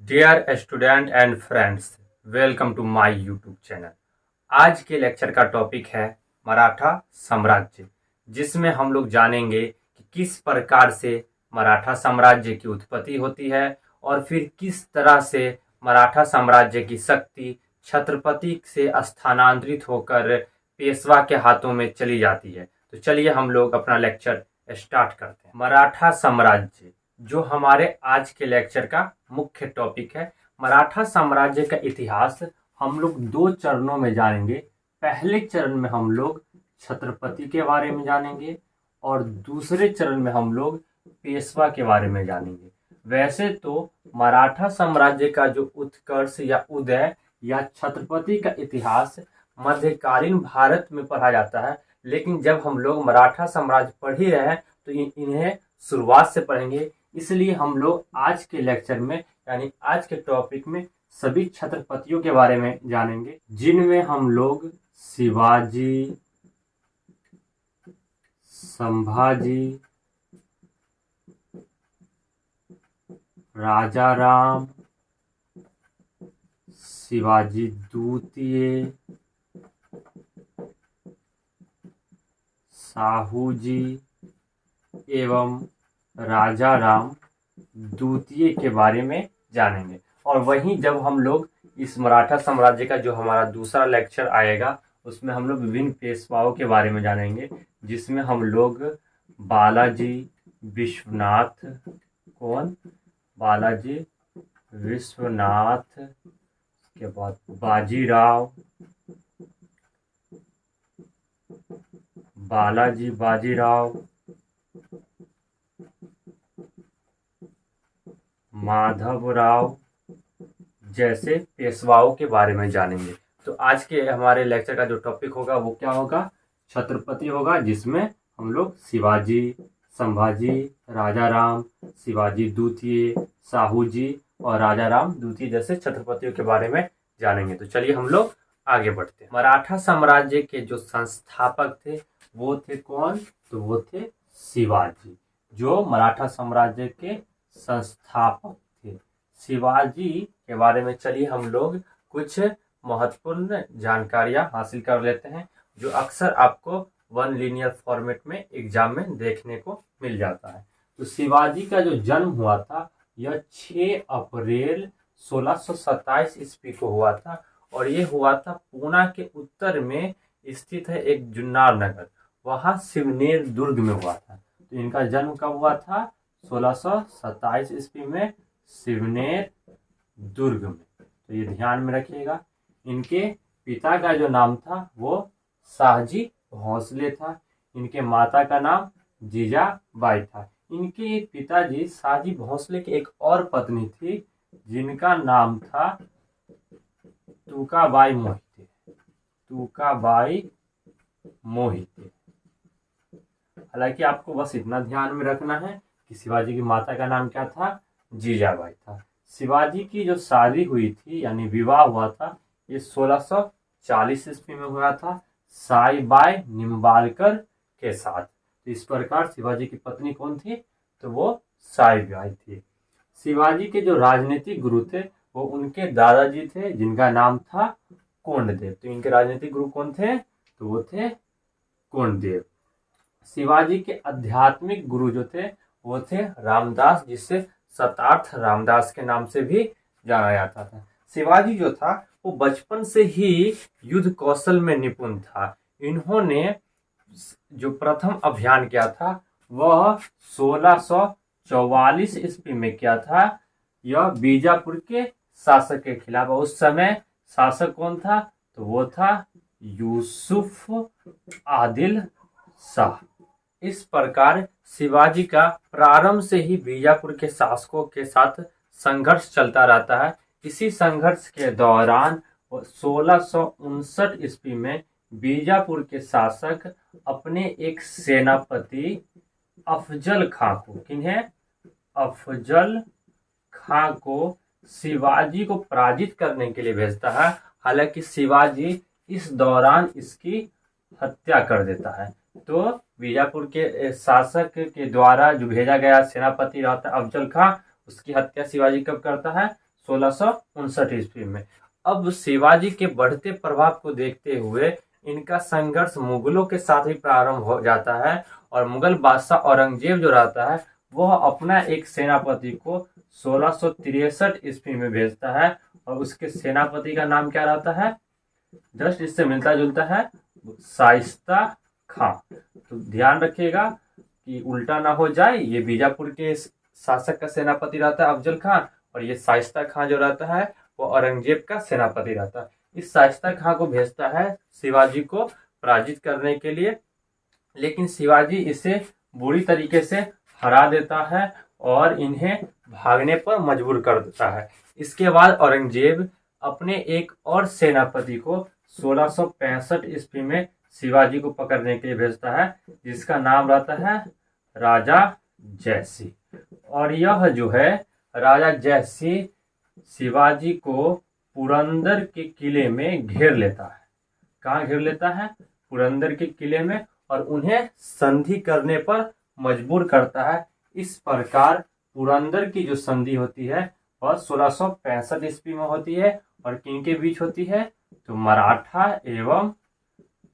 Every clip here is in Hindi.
Dear student and friends, welcome to my YouTube channel. आज के लेक्चर का टॉपिक है मराठा साम्राज्य, जिसमें हम लोग जानेंगे कि किस प्रकार से मराठा साम्राज्य की उत्पत्ति होती है और फिर किस तरह से मराठा साम्राज्य की शक्ति छत्रपति से स्थानांतरित होकर पेशवा के हाथों में चली जाती है। तो चलिए हम लोग अपना लेक्चर स्टार्ट करते हैं। मराठा साम्राज्य जो हमारे आज के लेक्चर का मुख्य टॉपिक है। मराठा साम्राज्य का इतिहास हम लोग दो चरणों में जानेंगे। पहले चरण में हम लोग छत्रपति के बारे में जानेंगे और दूसरे चरण में हम लोग पेशवा के बारे में जानेंगे। वैसे तो मराठा साम्राज्य का जो उत्कर्ष या उदय या छत्रपति का इतिहास मध्यकालीन भारत में पढ़ा जाता है, लेकिन जब हम लोग मराठा साम्राज्य पढ़ ही रहे हैं तो इन्हें शुरुआत से पढ़ेंगे। इसलिए हम लोग आज के लेक्चर में यानी आज के टॉपिक में सभी छत्रपतियों के बारे में जानेंगे, जिनमें हम लोग शिवाजी, संभाजी, राजाराम, शिवाजी द्वितीय, साहू जी एवं राजाराम द्वितीय के बारे में जानेंगे। और वहीं जब हम लोग इस मराठा साम्राज्य का जो हमारा दूसरा लेक्चर आएगा उसमें हम लोग विभिन्न पेशवाओं के बारे में जानेंगे, जिसमें हम लोग बालाजी विश्वनाथ, बालाजी विश्वनाथ के बाद बाजीराव, बाजीराव, माधवराव जैसे पेशवाओं के बारे में जानेंगे। तो आज के हमारे लेक्चर का जो टॉपिक होगा वो क्या होगा? छत्रपति होगा, जिसमें हम लोग शिवाजी, संभाजी, राजाराम, शिवाजी द्वितीय, साहू जी और राजाराम द्वितीय जैसे छत्रपतियों के बारे में जानेंगे। तो चलिए हम लोग आगे बढ़ते हैं। मराठा साम्राज्य के जो संस्थापक थे वो थे कौन? तो वो थे शिवाजी, जो मराठा साम्राज्य के संस्थापक थे। शिवाजी के बारे में चलिए हम लोग कुछ महत्वपूर्ण जानकारियां हासिल कर लेते हैं, जो अक्सर आपको वन लीनियर फॉर्मेट में एग्जाम में देखने को मिल जाता है। तो शिवाजी का जो जन्म हुआ था यह 6 अप्रैल 1627 ईस्वी को हुआ था और ये हुआ था पूना के उत्तर में स्थित है एक जुन्नर नगर, वहां शिवनेर दुर्ग में हुआ था। तो इनका जन्म कब हुआ था? 1627 ईस्वी में शिवनेर दुर्ग में। तो ये ध्यान में रखिएगा। इनके पिता का जो नाम था वो शाहजी भोंसले था। इनके माता का नाम जीजाबाई था। इनके पिताजी शाहजी भोंसले की एक और पत्नी थी जिनका नाम था तुकाबाई मोहिते, तुकाबाई मोहिते। हालांकि आपको बस इतना ध्यान में रखना है कि शिवाजी की माता का नाम क्या था? जीजाबाई था। शिवाजी की जो शादी हुई थी यानी विवाह हुआ था ये 1640 ईस्वी में हुआ था साईबाई निम्बालकर के साथ। तो इस प्रकार शिवाजी की पत्नी कौन थी? तो वो साईबाई थी। शिवाजी के जो राजनीतिक गुरु थे वो उनके दादाजी थे जिनका नाम था कोंडदेव। तो इनके राजनीतिक गुरु कौन थे? तो वो थे कोंडदेव। शिवाजी के आध्यात्मिक गुरु जो थे वो थे रामदास, जिससे शतार्थ रामदास के नाम से भी जाना जाता था। शिवाजी जो था वो बचपन से ही युद्ध कौशल में निपुण था। इन्होंने जो प्रथम अभियान किया था वह 1644 ईस्वी में किया था। यह बीजापुर के शासक के खिलाफ। उस समय शासक कौन था? तो वो था यूसुफ आदिल शाह। इस प्रकार शिवाजी का प्रारंभ से ही बीजापुर के शासकों के साथ संघर्ष चलता रहता है। इसी संघर्ष के दौरान 1659 ईस्वी में बीजापुर के शासक अपने एक सेनापति अफजल खां को, किन्हें? अफजल खां को शिवाजी को पराजित करने के लिए भेजता है। हालांकि शिवाजी इस दौरान इसकी हत्या कर देता है। तो बीजापुर के शासक के द्वारा जो भेजा गया सेनापति रहता है अफजल खां, उसकी हत्या शिवाजी कब करता है? 1659 ईस्वी में। अब शिवाजी के बढ़ते प्रभाव को देखते हुए इनका संघर्ष मुगलों के साथ ही प्रारंभ हो जाता है और मुगल बादशाह औरंगजेब जो रहता है वह अपना एक सेनापति को 1663 ईस्वी में भेजता है और उसके सेनापति का नाम क्या रहता है, जस्ट इससे मिलता जुलता है, शाइस्ता खां। तो ध्यान रखिएगा कि उल्टा ना हो जाए, ये बीजापुर के शासक का सेनापति रहता है अफजल खान और ये शाइस्ता खां जो रहता है वो औरंगजेब का सेनापति रहता है। इस शाइस्ता खां को भेजता है शिवाजी को पराजित करने के लिए, लेकिन शिवाजी इसे बुरी तरीके से हरा देता है और इन्हें भागने पर मजबूर कर देता है। इसके बाद औरंगजेब अपने एक और सेनापति को 1665 ईस्वी में शिवाजी को पकड़ने के लिए भेजता है, जिसका नाम रहता है राजा जयसिंह। और यह जो है राजा जयसिंह शिवाजी को पुरंदर के किले में घेर लेता है। कहाँ घेर लेता है? पुरंदर के किले में, और उन्हें संधि करने पर मजबूर करता है। इस प्रकार पुरंदर की जो संधि होती है वह 1665 ईस्वी में होती है और किनके बीच होती है? तो मराठा एवं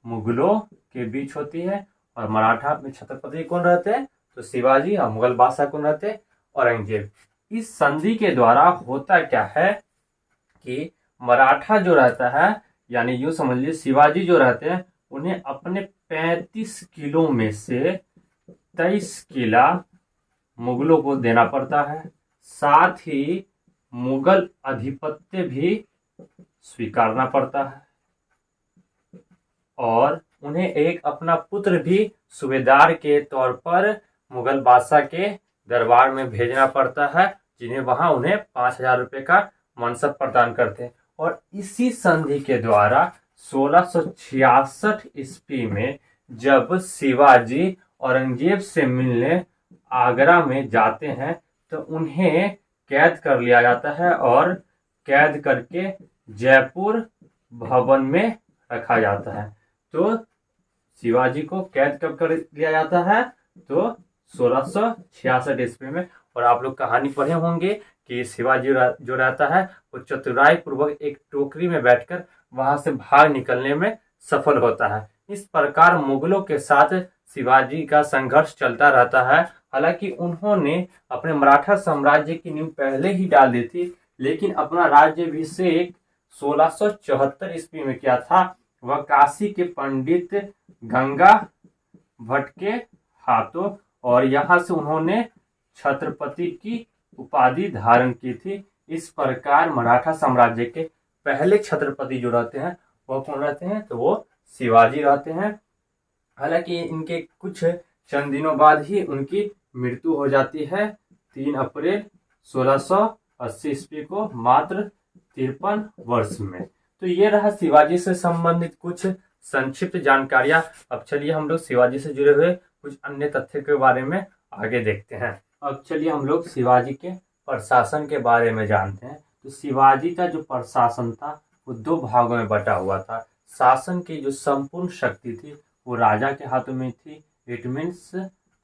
मुगलों के बीच होती है। और मराठा में छत्रपति कौन रहते हैं? तो शिवाजी। और मुगल बादशाह कौन रहते हैं? औरंगजेब। इस संधि के द्वारा होता क्या है कि मराठा जो रहता है, यानी यूं समझ लीजिए शिवाजी जो रहते हैं उन्हें अपने 35 किलो में से 23 किला मुगलों को देना पड़ता है। साथ ही मुगल आधिपत्य भी स्वीकारना पड़ता है और उन्हें एक अपना पुत्र भी सूबेदार के तौर पर मुगल बादशाह के दरबार में भेजना पड़ता है, जिन्हें वहां उन्हें 5,000 रुपए का मनसब प्रदान करते हैं। और इसी संधि के द्वारा 1666 ईस्वी में जब शिवाजी औरंगजेब से मिलने आगरा में जाते हैं तो उन्हें कैद कर लिया जाता है और कैद करके जयपुर भवन में रखा जाता है। तो शिवाजी को कैद कब कर लिया जाता है? तो 1666 ईस्वी में। और आप लोग कहानी पढ़े होंगे कि शिवाजी जो रहता है वो चतुराई पूर्वक एक टोकरी में बैठकर वहां से भाग निकलने में सफल होता है। इस प्रकार मुगलों के साथ शिवाजी का संघर्ष चलता रहता है। हालांकि उन्होंने अपने मराठा साम्राज्य की नींव पहले ही डाल दी थी, लेकिन अपना राज्याभिषेक 1674 ईस्वी में किया था। वह काशी के पंडित गंगा भट्ट के हाथों, और यहाँ से उन्होंने छत्रपति की उपाधि धारण की थी। इस प्रकार मराठा साम्राज्य के पहले छत्रपति जो रहते हैं वो कौन रहते हैं? तो वो शिवाजी रहते हैं। हालांकि इनके कुछ चंद दिनों बाद ही उनकी मृत्यु हो जाती है 3 अप्रैल 1680 ईस्वी को, मात्र 53 वर्ष में। तो ये रहा शिवाजी से संबंधित कुछ संक्षिप्त जानकारियां। अब चलिए हम लोग शिवाजी से जुड़े हुए कुछ अन्य तथ्य के बारे में आगे देखते हैं। अब चलिए हम लोग शिवाजी के प्रशासन के बारे में जानते हैं। तो शिवाजी का जो प्रशासन था वो 2 भागों में बटा हुआ था। शासन की जो संपूर्ण शक्ति थी वो राजा के हाथों में थी, इट मीन्स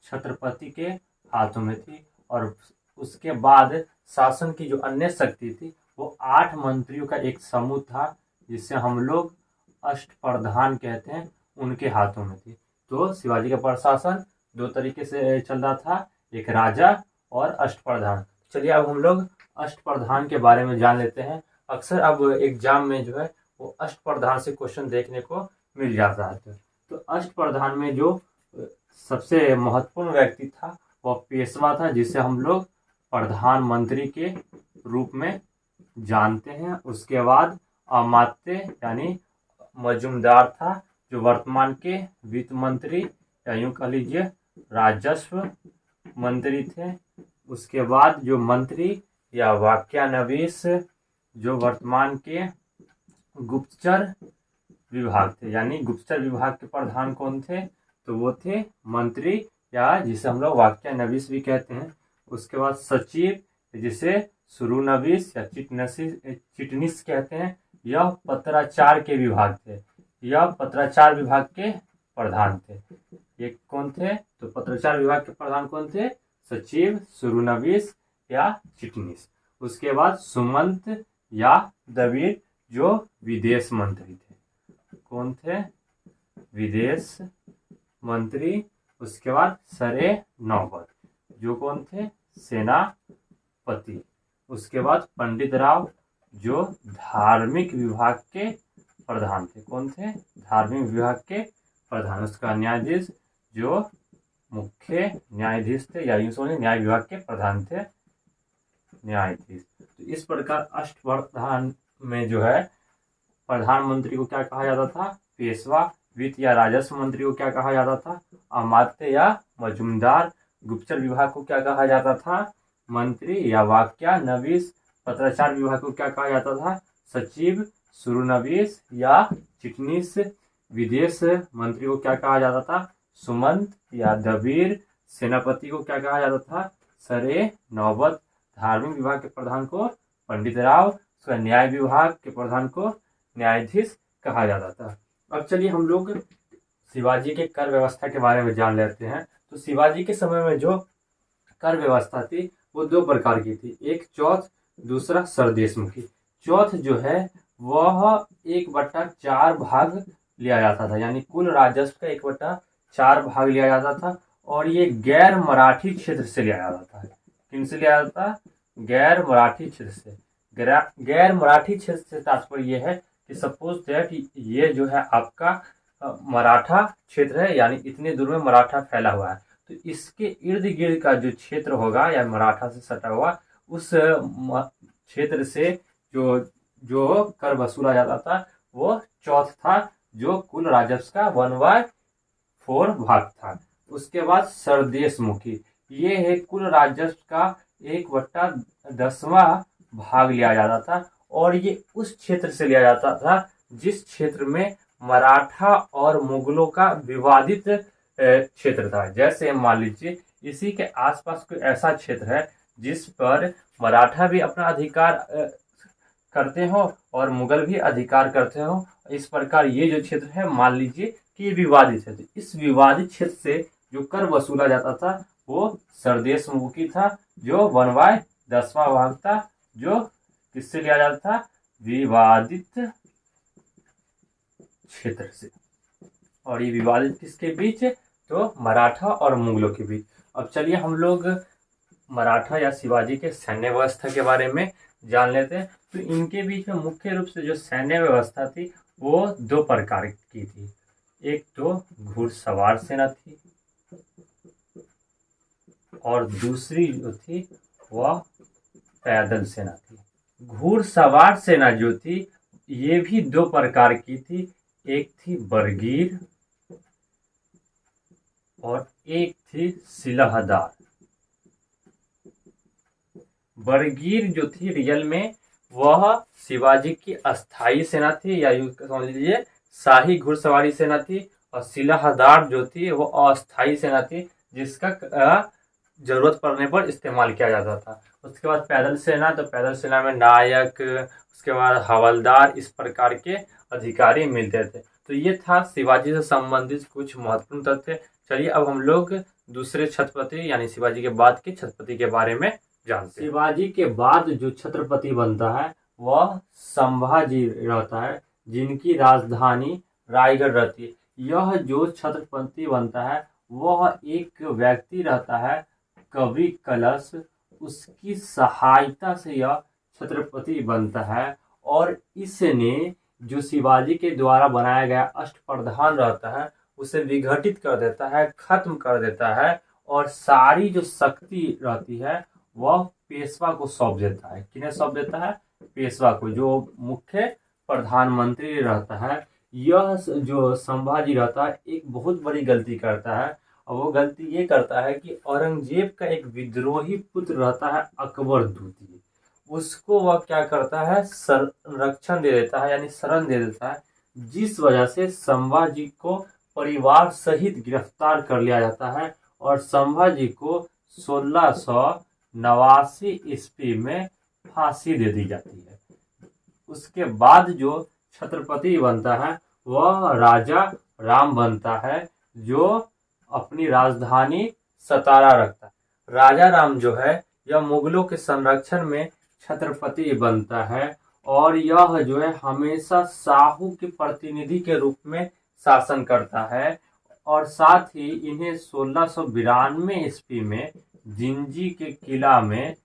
छत्रपति के हाथों में थी। और उसके बाद शासन की जो अन्य शक्ति थी वो 8 मंत्रियों का एक समूह था, जिसे हम लोग अष्टप्रधान कहते हैं, उनके हाथों में थी। तो शिवाजी का प्रशासन 2 तरीके से चल रहा था, एक राजा और अष्टप्रधान। चलिए अब हम लोग अष्टप्रधान के बारे में जान लेते हैं। अक्सर अब एग्जाम में जो है वो अष्टप्रधान से क्वेश्चन देखने को मिल जाता है। तो अष्टप्रधान में जो सबसे महत्वपूर्ण व्यक्ति था वह पेशवा था, जिसे हम लोग प्रधानमंत्री के रूप में जानते हैं। उसके बाद अमात्य यानी मजूमदार था, जो वर्तमान के वित्त मंत्री या यूं कह लीजिए राजस्व मंत्री थे। उसके बाद जो मंत्री या वाक्यानवीस जो वर्तमान के गुप्तचर विभाग थे, यानी गुप्तचर विभाग के प्रधान कौन थे? तो वो थे मंत्री, या जिसे हम लोग वाक्यानवीस भी कहते हैं। उसके बाद सचिव, जिसे शुरूनवीस या चिटनिस कहते हैं, यह पत्राचार के विभाग थे। यह पत्राचार विभाग के प्रधान थे। ये कौन थे? तो पत्राचार विभाग के प्रधान कौन थे? सचिव, शुरूनवीस या चिटनिस। उसके बाद सुमंत या दबीर जो विदेश मंत्री थे। कौन थे? विदेश मंत्री। उसके बाद सरे नौबत जो कौन थे? सेनापति। उसके बाद पंडित राव जो धार्मिक विभाग के प्रधान थे। कौन थे? धार्मिक विभाग के प्रधान। उसका न्यायाधीश जो मुख्य न्यायाधीश थे या यूं समझिए न्याय विभाग के प्रधान थे, न्यायाधीश। तो इस प्रकार अष्टप्रधान में जो है प्रधानमंत्री को क्या कहा जाता था? पेशवा। वित्त या राजस्व मंत्री को क्या कहा जाता था? अमात्य या मजूमदार। गुप्तचर विभाग को क्या कहा जाता था? मंत्री या वाक्यानवीस। पत्राचार विभाग को क्या कहा जाता था? सचिव, शुरूनवीस या चिटनीस। विदेश मंत्री को क्या कहा जाता था? सुमंत या दबीर। सेनापति को क्या कहा जाता था? सरे नौबत। धार्मिक विभाग के प्रधान को पंडित राव। न्याय विभाग के प्रधान को न्यायाधीश कहा जाता था। अब चलिए हम लोग शिवाजी के कर व्यवस्था के बारे में जान लेते हैं। तो शिवाजी के समय में जो कर व्यवस्था थी वो दो प्रकार की थी, एक चौथ, दूसरा सरदेशमुखी। चौथ जो है वह 1/4 भाग लिया जाता था, यानी कुल राजस्व का 1/4 भाग लिया जाता था। और ये गैर मराठी क्षेत्र से लिया जाता था। किन से लिया जाता था? गैर मराठी क्षेत्र से। गैर मराठी क्षेत्र से तात्पर्य यह है कि सपोज दैट ये जो है आपका मराठा क्षेत्र है, यानी इतने दूर में मराठा फैला हुआ है, तो इसके इर्द गिर्द का जो क्षेत्र होगा या मराठा से सटा हुआ उस क्षेत्र से जो कर वसूला जाता था वो चौथ था, जो कुल राजस्व का 1/4 भाग था। उसके बाद सरदेशमुखी, ये है कुल राजस्व का 1/10वां भाग लिया जाता था। और ये उस क्षेत्र से लिया जाता था जिस क्षेत्र में मराठा और मुगलों का विवादित क्षेत्र था। जैसे मान लीजिए इसी के आसपास कोई ऐसा क्षेत्र है जिस पर मराठा भी अपना अधिकार करते हो और मुगल भी अधिकार करते हो। इस प्रकार ये जो क्षेत्र है मान लीजिए कि ये विवादित है, तो इस विवादित क्षेत्र से जो कर वसूला जाता था वो सरदेशमुखी था, जो 1/10वां भाग था, जो किससे लिया जाता था? विवादित क्षेत्र से। और ये विवादित किसके बीच? तो मराठा और मुगलों के बीच। अब चलिए हम लोग मराठा या शिवाजी के सैन्य व्यवस्था के बारे में जान लेते हैं। तो इनके बीच में मुख्य रूप से जो सैन्य व्यवस्था थी वो दो प्रकार की थी। एक तो घुड़सवार सेना थी और दूसरी जो थी वह पैदल सेना थी। घुड़सवार सेना जो थी ये भी दो प्रकार की थी, एक थी बरगीर और एक थी सिलहदार। बरगीर जो थी रियल में वह शिवाजी की अस्थाई सेना थी, या यूं समझ लीजिए शाही घुड़सवारी सेना थी। और सिलहदार जो थी वो अस्थाई सेना थी, जिसका जरूरत पड़ने पर इस्तेमाल किया जाता था। उसके बाद पैदल सेना, तो पैदल सेना में नायक, उसके बाद हवलदार, इस प्रकार के अधिकारी मिलते थे। तो ये था शिवाजी से संबंधित कुछ महत्वपूर्ण तथ्य। चलिए अब हम लोग दूसरे छत्रपति यानी शिवाजी के बाद के छत्रपति के बारे में जानते हैं। शिवाजी के बाद जो छत्रपति बनता है वह संभाजी रहता है, जिनकी राजधानी रायगढ़ रहती है। यह जो छत्रपति बनता है वह एक व्यक्ति रहता है, कवि कलश, उसकी सहायता से यह छत्रपति बनता है। और इसने जो शिवाजी के द्वारा बनाया गया अष्टप्रधान रहता है उसे विघटित कर देता है, खत्म कर देता है, और सारी जो शक्ति रहती है वह पेशवा को सौंप देता है। किन्हें सौंप देता है? पेशवा को, जो मुख्य प्रधानमंत्री रहता है। यह जो संभाजी रहता है एक बहुत बड़ी गलती करता है, और वो गलती ये करता है कि औरंगजेब का एक विद्रोही पुत्र रहता है अकबर द्वितीय, उसको वह क्या करता है? संरक्षण दे देता है, यानी शरण दे देता है, जिस वजह से संभाजी को परिवार सहित गिरफ्तार कर लिया जाता है और संभाजी को 1689 ईस्वी में फांसी दे दी जाती है। उसके बाद जो छत्रपति बनता है वह राजा राम बनता है, जो अपनी राजधानी सतारा रखता है। राजा राम जो है यह मुगलों के संरक्षण में छत्रपति बनता है और यह जो है हमेशा साहू के प्रतिनिधि के रूप में शासन करता है। और साथ ही इन्हें 1692 ईस्वी में जिंजी के किला में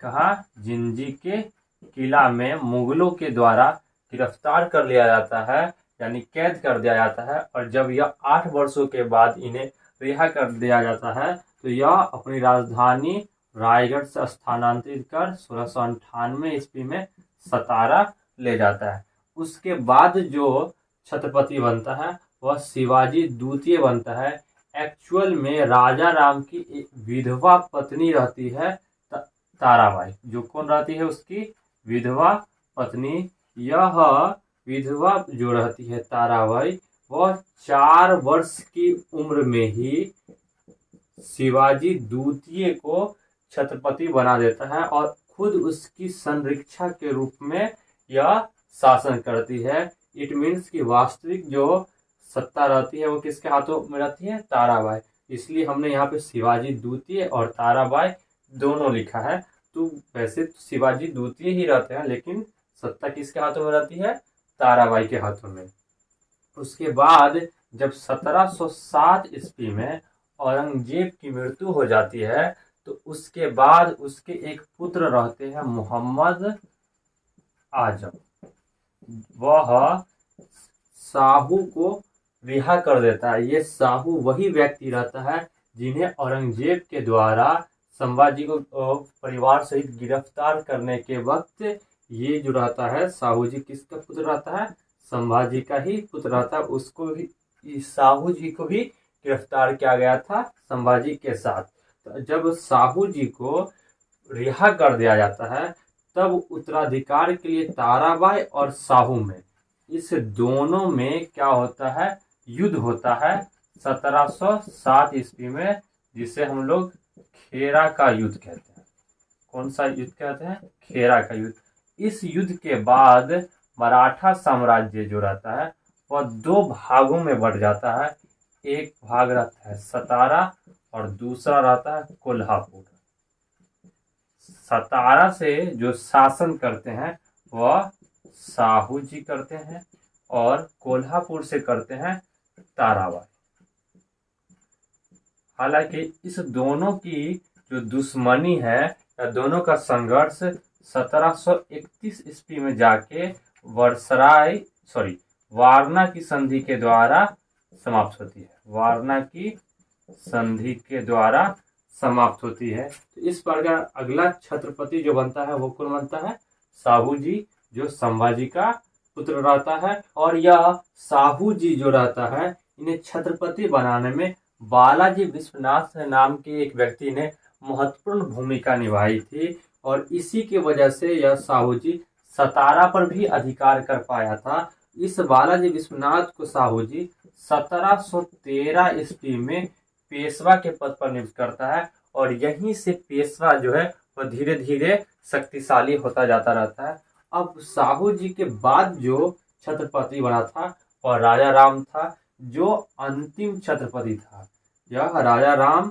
जिंजी के किला में मुगलों के द्वारा गिरफ्तार कर लिया जाता है, यानी कैद कर दिया जाता है। और जब यह 8 वर्षों के बाद इन्हें रिहा कर दिया जाता है तो यह अपनी राजधानी रायगढ़ से स्थानांतरित कर 1698 ईस्वी में सतारा ले जाता है। उसके बाद जो छत्रपति बनता है वह शिवाजी द्वितीय बनता है। एक्चुअल में राजा राम की एक विधवा पत्नी रहती है ताराबाई। जो कौन रहती है? उसकी विधवा पत्नी। यह विधवा जो रहती है ताराबाई, वह 4 वर्ष की उम्र में ही शिवाजी द्वितीय को छत्रपति बना देता है और खुद उसकी संरक्षा के रूप में यह शासन करती है। इट मीन्स कि वास्तविक जो सत्ता रहती है वो किसके हाथों में रहती है? ताराबाई। इसलिए हमने यहाँ पे शिवाजी द्वितीय और ताराबाई दोनों लिखा है। तो वैसे तो शिवाजी द्वितीय ही रहते हैं, लेकिन सत्ता किसके हाथों में रहती है? ताराबाई के हाथों में। उसके बाद जब 1707 ईस्वी में औरंगजेब की मृत्यु हो जाती है तो उसके बाद उसके एक पुत्र रहते हैं मोहम्मद आजम। वह साहू को रिहा कर देता है। ये साहू वही व्यक्ति रहता है जिन्हें औरंगजेब के द्वारा संभाजी को परिवार सहित गिरफ्तार करने के वक्त ये जो रहता है साहू जी किसका पुत्र रहता है? संभाजी का ही पुत्र रहता है। उसको भी साहू जी को भी गिरफ्तार किया गया था संभाजी के साथ। तो जब साहू जी को रिहा कर दिया जाता है तब उत्तराधिकार के लिए ताराबाई और साहू में इस दोनों में क्या होता है? युद्ध होता है 1707 ईस्वी में, जिसे हम लोग खेरा का युद्ध कहते हैं। कौन सा युद्ध कहते हैं? खेरा का युद्ध। इस युद्ध के बाद मराठा साम्राज्य जो रहता है वह 2 भागों में बढ़ जाता है। एक भाग रहता है सतारा और दूसरा रहता है कोल्हापुर। सतारा से जो शासन करते हैं वह साहू जी करते हैं और कोल्हापुर से करते हैं ताराबाई। हालांकि इस दोनों की जो दुश्मनी है या दोनों का संघर्ष 1731 ईस्वी में जाके वारना की संधि के द्वारा समाप्त होती है। वारना की संधि के द्वारा समाप्त होती है। तो इस प्रकार अगला छत्रपति जो बनता है वो कौन बनता है? साहू जी, जो संभाजी का पुत्र रहता है। और यह साहू जी जो रहता है इन्हें छत्रपति बनाने में बालाजी विश्वनाथ नाम के एक व्यक्ति ने महत्वपूर्ण भूमिका निभाई थी और इसी की वजह से यह साहू जी सतारा पर भी अधिकार कर पाया था। इस बालाजी विश्वनाथ को साहू जी 1713 ईस्वी में पेशवा के पद पर नियुक्त करता है और यहीं से पेशवा जो है वह धीरे धीरे शक्तिशाली होता जाता रहता है। अब साहू जी के बाद जो छत्रपति बना था और राजा राम था, जो अंतिम छत्रपति था। यह राजा राम,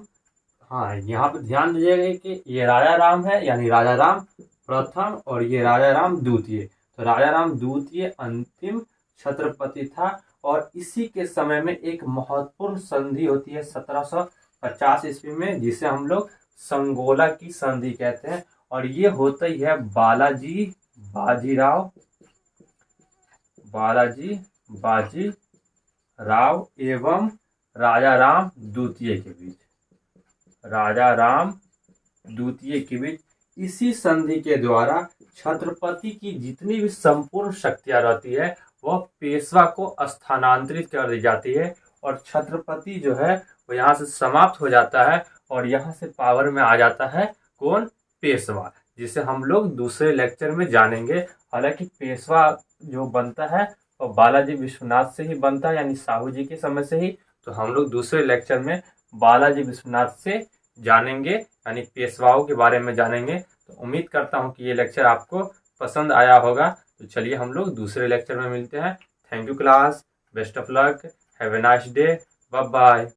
हाँ यहाँ पे ध्यान दीजिएगा कि ये राजा राम है, यानी राजा राम प्रथम और ये राजा राम द्वितीय। तो राजा राम द्वितीय अंतिम छत्रपति था और इसी के समय में एक महत्वपूर्ण संधि होती है 1750 ईस्वी में, जिसे हम लोग संगोला की संधि कहते हैं। और ये होता ही है बालाजी बाजीराव एवं राजा राम द्वितीय के बीच। राजा राम द्वितीय के बीच इसी संधि के द्वारा छत्रपति की जितनी भी संपूर्ण शक्तियां रहती है वह पेशवा को स्थानांतरित कर दी जाती है और छत्रपति जो है वो यहाँ से समाप्त हो जाता है और यहाँ से पावर में आ जाता है कौन? पेशवा, जिसे हम लोग दूसरे लेक्चर में जानेंगे। हालांकि पेशवा जो बनता है वो बालाजी विश्वनाथ से ही बनता है, यानी साहू जी के समय से ही। तो हम लोग दूसरे लेक्चर में बालाजी विश्वनाथ से जानेंगे, यानी पेशवाओं के बारे में जानेंगे। तो उम्मीद करता हूँ कि ये लेक्चर आपको पसंद आया होगा। तो चलिए हम लोग दूसरे लेक्चर में मिलते हैं। Thank you class, best of luck, have a nice day, bye bye.